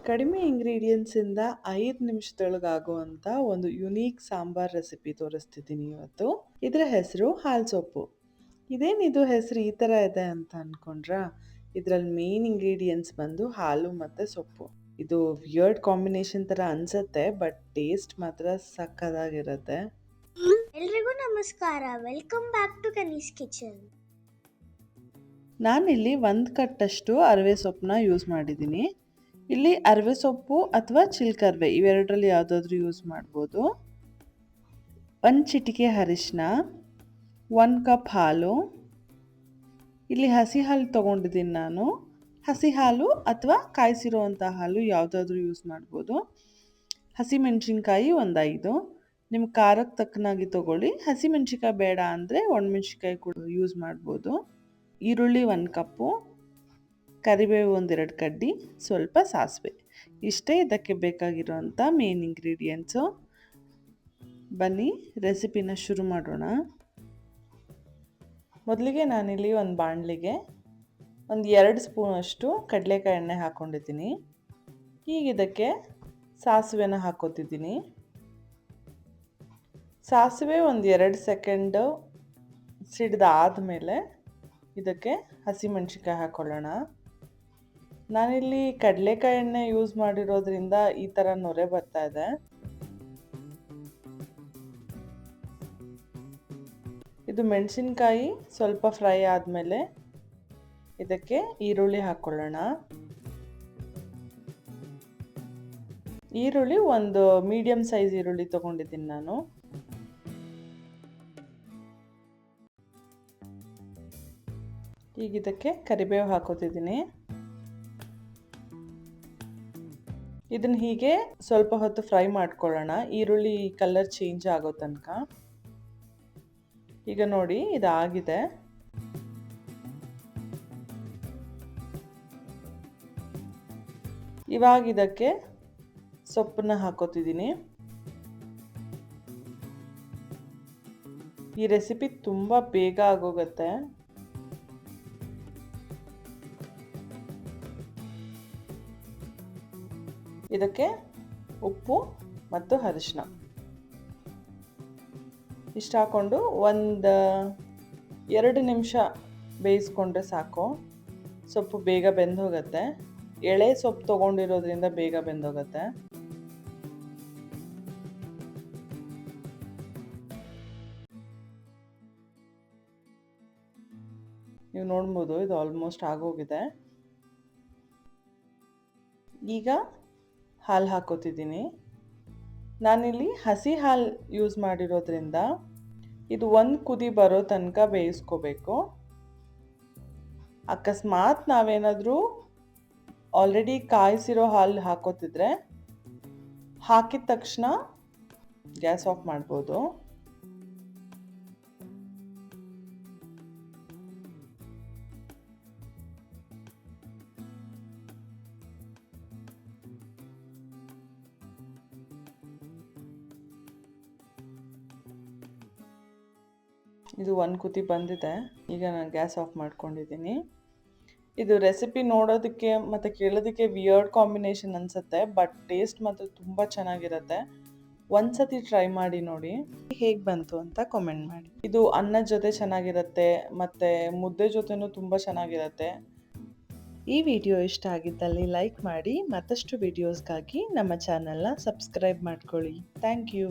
ಕಡಿಮೆ ಇಂಗ್ರೀಡಿಯೆಂಟ್ಸಿಂದ 5 ನಿಮಿಷದೊಳಗಾಗುವಂಥ ಒಂದು unique sambar recipe ತೋರಿಸ್ತಿದ್ದೀನಿ ಇವತ್ತು. ಇದರ ಹೆಸರು ಹಾಲ್ ಸೊಪ್ಪು. ಇದೇನಿದು ಹೆಸರು ಈ ಥರ ಇದೆ ಅಂತ ಅಂದ್ಕೊಂಡ್ರಾ? ಇದರಲ್ಲಿ ಮೇನ್ ಇಂಗ್ರೀಡಿಯೆಂಟ್ಸ್ ಬಂದು ಹಾಲು ಮತ್ತು ಸೊಪ್ಪು. ಇದು ವಿಯರ್ಡ್ ಕಾಂಬಿನೇಷನ್ ಥರ ಅನಿಸುತ್ತೆ, ಬಟ್ ಟೇಸ್ಟ್ ಮಾತ್ರ ಸಕ್ಕತ್ತಾಗಿರುತ್ತೆ. ಎಲ್ರಿಗೂ ನಮಸ್ಕಾರ, welcome back to Kaneez kitchen. ನಾನಿಲ್ಲಿ 1 ಕಟ್ಟಷ್ಟು ಅರವೆ ಸೊಪ್ಪನ್ನ ಯೂಸ್ ಮಾಡಿದ್ದೀನಿ. ಇಲ್ಲಿ ಅರವೆ ಸೊಪ್ಪು ಅಥವಾ ಚಿಲ್ಕರ್ವೆ ಇವೆರಡರಲ್ಲಿ ಯಾವುದಾದ್ರೂ ಯೂಸ್ ಮಾಡ್ಬೋದು. 1 ಚಿಟಿಕೆ ಅರಿಶಿನ, 1 ಕಪ್ ಹಾಲು. ಇಲ್ಲಿ ಹಸಿ ಹಾಲು ತೊಗೊಂಡಿದ್ದೀನಿ ನಾನು. ಹಸಿ ಹಾಲು ಅಥವಾ ಕಾಯಿಸಿರುವಂಥ ಹಾಲು ಯಾವುದಾದ್ರೂ ಯೂಸ್ ಮಾಡ್ಬೋದು. ಹಸಿಮೆಣಸಿನ್ಕಾಯಿ ಒಂದು 5. ನಿಮ್ಮ ಖಾರಕ್ಕೆ ತಕ್ಕನಾಗಿ ತೊಗೊಳ್ಳಿ. ಹಸಿಮೆಣಸಿನ್ಕಾಯಿ ಬೇಡ ಅಂದರೆ ಒಣಮೆಣಸಿನ್ಕಾಯಿ ಕೂಡ ಯೂಸ್ ಮಾಡ್ಬೋದು. ಈರುಳ್ಳಿ 1 ಕಪ್ಪು, ಕರಿಬೇವು 1-2 ಕಡ್ಡಿ, ಸ್ವಲ್ಪ ಸಾಸಿವೆ. ಇಷ್ಟೇ ಇದಕ್ಕೆ ಬೇಕಾಗಿರುವಂಥ ಮೇನ್ ಇಂಗ್ರೀಡಿಯೆಂಟ್ಸು. ಬನ್ನಿ ರೆಸಿಪಿನ ಶುರು ಮಾಡೋಣ. ಮೊದಲಿಗೆ ನಾನಿಲ್ಲಿ ಒಂದು ಬಾಣಲಿಗೆ 2 ಸ್ಪೂನಷ್ಟು ಕಡಲೆಕಾಯಿ ಎಣ್ಣೆ ಹಾಕ್ಕೊಂಡಿದ್ದೀನಿ. ಈಗ ಇದಕ್ಕೆ ಸಾಸಿವೆನ ಹಾಕ್ಕೋತಿದ್ದೀನಿ. ಸಾಸಿವೆ 2 ಸೆಕೆಂಡು ಸಿಡಿದಾದ್ಮೇಲೆ ಇದಕ್ಕೆ ಹಸಿಮೆಣಸಿನ್ಕಾಯಿ ಹಾಕ್ಕೊಳ್ಳೋಣ. ನಾನಿಲ್ಲಿ ಕಡಲೆಕಾಯಿ ಎಣ್ಣೆ ಯೂಸ್ ಮಾಡಿರೋದ್ರಿಂದ ಈ ಥರ ನೊರೆ ಬರ್ತಾ ಇದೆ. ಇದು ಮೆಣಸಿನ್ಕಾಯಿ ಸ್ವಲ್ಪ ಫ್ರೈ ಆದಮೇಲೆ ಇದಕ್ಕೆ ಈರುಳ್ಳಿ ಹಾಕ್ಕೊಳ್ಳೋಣ. ಈರುಳ್ಳಿ ಒಂದು ಮೀಡಿಯಮ್ ಸೈಜ್ ಈರುಳ್ಳಿ ತೊಗೊಂಡಿದ್ದೀನಿ ನಾನು. ಈಗ ಇದಕ್ಕೆ ಕರಿಬೇವು ಹಾಕೋತಿದ್ದೀನಿ. ಇದನ್ನ ಹೀಗೆ ಸ್ವಲ್ಪ ಹೊತ್ತು ಫ್ರೈ ಮಾಡ್ಕೊಳ್ಳೋಣ, ಈರುಳ್ಳಿ ಕಲರ್ ಚೇಂಜ್ ಆಗೋ ತನಕ. ಈಗ ನೋಡಿ ಇದಾಗಿದೆ. ಇವಾಗ ಇದಕ್ಕೆ ಸೊಪ್ಪನ್ನ ಹಾಕೋತಿದ್ದೀನಿ. ಈ ರೆಸಿಪಿ ತುಂಬ ಬೇಗ ಆಗೋಗುತ್ತೆ. ಇದಕ್ಕೆ ಉಪ್ಪು ಮತ್ತು ಅರಿಶಿನ ಇಷ್ಟು ಹಾಕ್ಕೊಂಡು 2 ನಿಮಿಷ ಬೇಯಿಸ್ಕೊಂಡ್ರೆ ಸಾಕು. ಸೊಪ್ಪು ಬೇಗ ಬೆಂದೋಗುತ್ತೆ. ಎಳೆ ಸೊಪ್ಪು ತೊಗೊಂಡಿರೋದ್ರಿಂದ ಬೇಗ ಬೆಂದೋಗುತ್ತೆ. ನೀವು ನೋಡ್ಬೋದು ಇದು ಆಲ್ಮೋಸ್ಟ್ ಆಗೋಗಿದೆ. ಈಗ ಹಾಲು ಹಾಕೋತಿದ್ದೀನಿ. ನಾನಿಲ್ಲಿ ಹಸಿ ಹಾಲು ಯೂಸ್ ಮಾಡಿರೋದ್ರಿಂದ ಇದು 1 ಕುದಿ ಬರೋ ತನಕ ಬೇಯಿಸ್ಕೋಬೇಕು. ಅಕಸ್ಮಾತ್ ನಾವೇನಾದರೂ ಆಲ್ರೆಡಿ ಕಾಯಿಸಿರೋ ಹಾಲು ಹಾಕೋತಿದ್ರೆ ಹಾಕಿದ ತಕ್ಷಣ ಗ್ಯಾಸ್ ಆಫ್ ಮಾಡ್ಬೋದು. ಇದು 1 ಕುದಿ ಬಂದಿದೆ. ಈಗ ನಾನು ಗ್ಯಾಸ್ ಆಫ್ ಮಾಡ್ಕೊಂಡಿದ್ದೀನಿ. ಇದು ರೆಸಿಪಿ ನೋಡೋದಕ್ಕೆ ಮತ್ತು ಕೇಳೋದಕ್ಕೆ ವಿಯರ್ಡ್ ಕಾಂಬಿನೇಷನ್ ಅನಿಸುತ್ತೆ, ಬಟ್ ಟೇಸ್ಟ್ ಮಾತ್ರ ತುಂಬ ಚೆನ್ನಾಗಿರುತ್ತೆ. ಒಂದ್ಸತಿ ಟ್ರೈ ಮಾಡಿ ನೋಡಿ, ಹೇಗೆ ಬಂತು ಅಂತ ಕಾಮೆಂಟ್ ಮಾಡಿ. ಇದು ಅನ್ನದ ಜೊತೆ ಚೆನ್ನಾಗಿರುತ್ತೆ ಮತ್ತು ಮುದ್ದೆ ಜೊತೆನೂ ತುಂಬ ಚೆನ್ನಾಗಿರುತ್ತೆ. ಈ ವಿಡಿಯೋ ಇಷ್ಟ ಆಗಿದ್ದಲ್ಲಿ ಲೈಕ್ ಮಾಡಿ. ಮತ್ತಷ್ಟು ವಿಡಿಯೋಸ್ಗಾಗಿ ನಮ್ಮ ಚಾನಲ್ನ ಸಬ್ಸ್ಕ್ರೈಬ್ ಮಾಡ್ಕೊಳ್ಳಿ. Thank you.